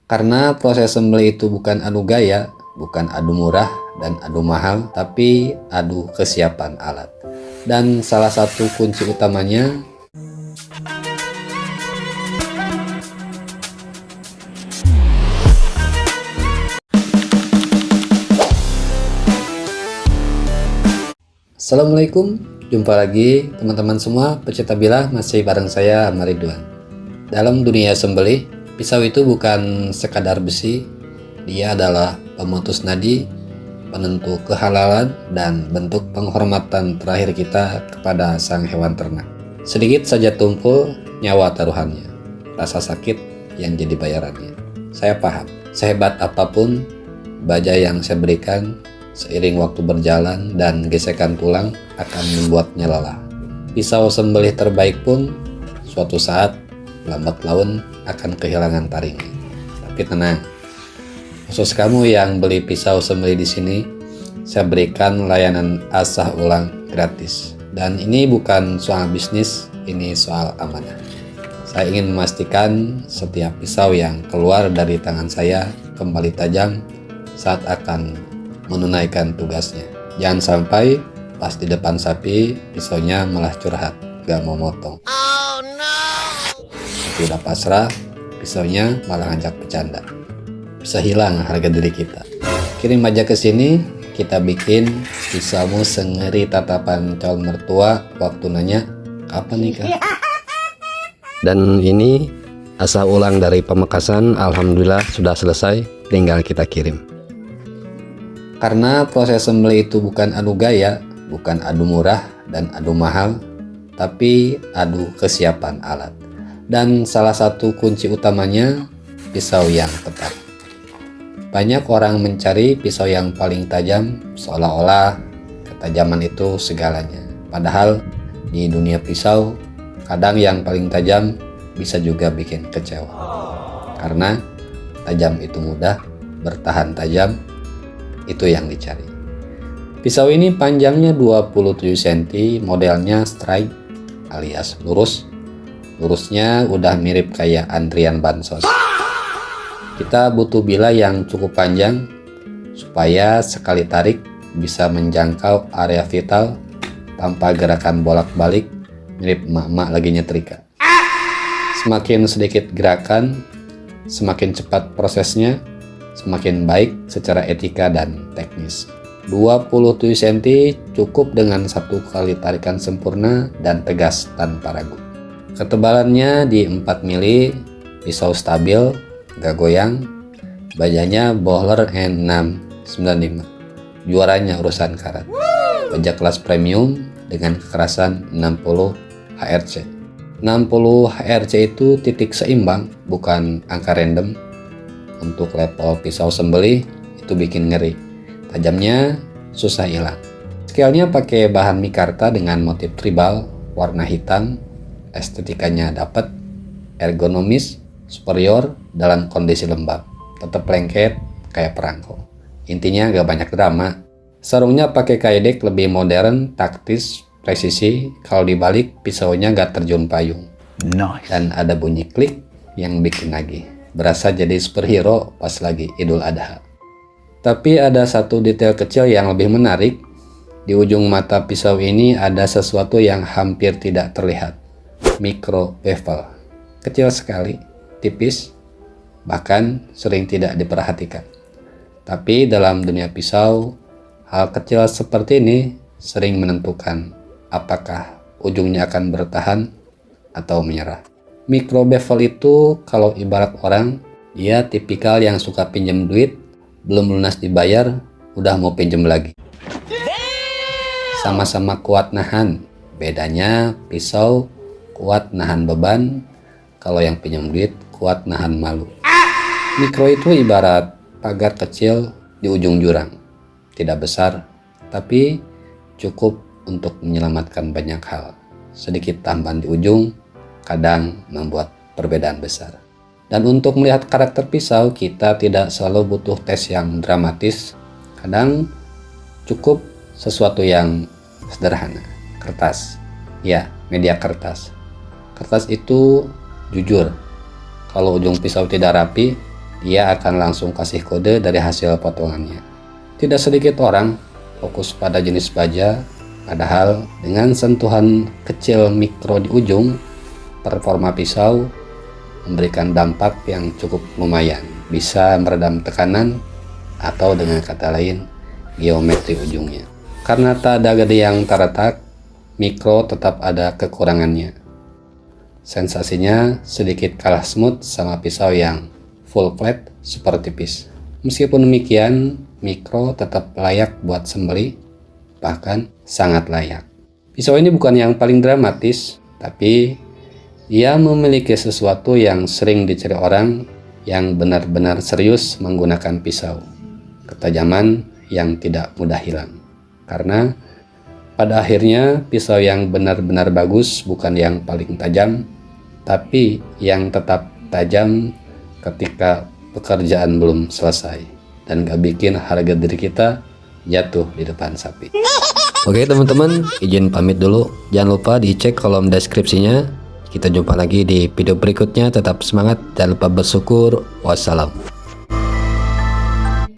Karena proses sembelih itu bukan adu gaya, bukan adu murah dan adu mahal, tapi adu kesiapan alat. Dan salah satu kunci utamanya Assalamualaikum, jumpa lagi teman-teman semua. Pecinta bilah, masih bareng saya Ahmad Ridwan. Dalam dunia sembelih, pisau itu bukan sekadar besi, dia adalah pemutus nadi, penentu kehalalan, dan bentuk penghormatan terakhir kita kepada sang hewan ternak. Sedikit saja tumpul, nyawa taruhannya, rasa sakit yang jadi bayarannya. Saya paham, sehebat apapun baja yang saya berikan, seiring waktu berjalan dan gesekan tulang akan membuatnya lelah. Pisau sembelih terbaik pun suatu saat lambat laun akan kehilangan taringnya. Tapi tenang, khusus kamu yang beli pisau sembelih di sini, saya berikan layanan asah ulang gratis. Dan ini bukan soal bisnis, ini soal amanah. Saya ingin memastikan setiap pisau yang keluar dari tangan saya kembali tajam saat akan menunaikan tugasnya. Jangan sampai pas di depan sapi pisaunya malah curhat, gak mau motong. Oh no! Tapi udah pasrah, pisaunya malah ngajak bercanda. Bisa hilang harga diri kita. Kirim aja ke sini, kita bikin pisaumu sengeri tatapan calon mertua waktu nanya, kapan nikah? Dan ini asal ulang dari Pamekasan, alhamdulillah sudah selesai, tinggal kita kirim. Karena proses sembelih itu bukan adu gaya, bukan adu murah dan adu mahal, tapi adu kesiapan alat. Dan salah satu kunci utamanya, pisau yang tepat. Banyak orang mencari pisau yang paling tajam, seolah-olah ketajaman itu segalanya. Padahal di dunia pisau, kadang yang paling tajam bisa juga bikin kecewa. Karena tajam itu mudah, bertahan tajam itu yang dicari. Pisau ini panjangnya 27 cm, modelnya strike alias lurus. Lurusnya udah mirip kayak antrian bansos. Kita butuh bila yang cukup panjang supaya sekali tarik bisa menjangkau area vital tanpa gerakan bolak-balik mirip emak-emak lagi nyetrika. Semakin sedikit gerakan, semakin cepat prosesnya, semakin baik secara etika dan teknis. 27 cm cukup dengan satu kali tarikan sempurna dan tegas tanpa ragu. Ketebalannya di 4 mili, pisau stabil, gak goyang, bajanya Bohler N695. Juaranya urusan karat. Baja kelas premium dengan kekerasan 60 HRC. 60 HRC itu titik seimbang, bukan angka random. Untuk level pisau sembelih itu bikin ngeri, tajamnya susah hilang. Scale-nya pakai bahan mikarta dengan motif tribal, warna hitam, estetikanya dapat, ergonomis, superior dalam kondisi lembab, tetap lengket kayak perangko. Intinya gak banyak drama. Sarungnya pakai kaedek lebih modern, taktis, presisi. Kalau dibalik pisaunya gak terjun payung. Nice. Dan ada bunyi klik yang bikin nagih. Berasa jadi superhero pas lagi Idul Adha. Tapi ada satu detail kecil yang lebih menarik. Di ujung mata pisau ini ada sesuatu yang hampir tidak terlihat. Micro bevel. Kecil sekali, tipis, bahkan sering tidak diperhatikan. Tapi dalam dunia pisau, hal kecil seperti ini sering menentukan apakah ujungnya akan bertahan atau menyerah. Micro bevel itu kalau ibarat orang, dia tipikal yang suka pinjam duit, belum lunas dibayar, udah mau pinjam lagi. Sama-sama kuat nahan, bedanya pisau kuat nahan beban, kalau yang pinjam duit kuat nahan malu. Mikro itu ibarat pagar kecil di ujung jurang, tidak besar, tapi cukup untuk menyelamatkan banyak hal. Sedikit tambahan di ujung, kadang membuat perbedaan besar. Dan untuk melihat karakter pisau, kita tidak selalu butuh tes yang dramatis. Kadang cukup sesuatu yang sederhana. Kertas. Ya, media kertas. Kertas itu jujur. Kalau ujung pisau tidak rapi, dia akan langsung kasih kode dari hasil potongannya. Tidak sedikit orang fokus pada jenis baja, padahal dengan sentuhan kecil mikro di ujung, performa pisau memberikan dampak yang cukup lumayan, bisa meredam tekanan atau dengan kata lain geometri ujungnya. Karena tak ada gede yang terletak, mikro tetap ada kekurangannya. Sensasinya sedikit kalah smooth sama pisau yang full flat super tipis. Meskipun demikian, mikro tetap layak buat sembelih, bahkan sangat layak. Pisau ini bukan yang paling dramatis, tapi ia memiliki sesuatu yang sering dicari orang yang benar-benar serius menggunakan pisau. Ketajaman yang tidak mudah hilang. Karena pada akhirnya pisau yang benar-benar bagus bukan yang paling tajam, tapi yang tetap tajam ketika pekerjaan belum selesai dan gak bikin harga diri kita jatuh di depan sapi. Oke teman-teman, izin pamit dulu. Jangan lupa dicek kolom deskripsinya. Kita jumpa lagi di video berikutnya. Tetap semangat, jangan lupa bersyukur. Wassalam.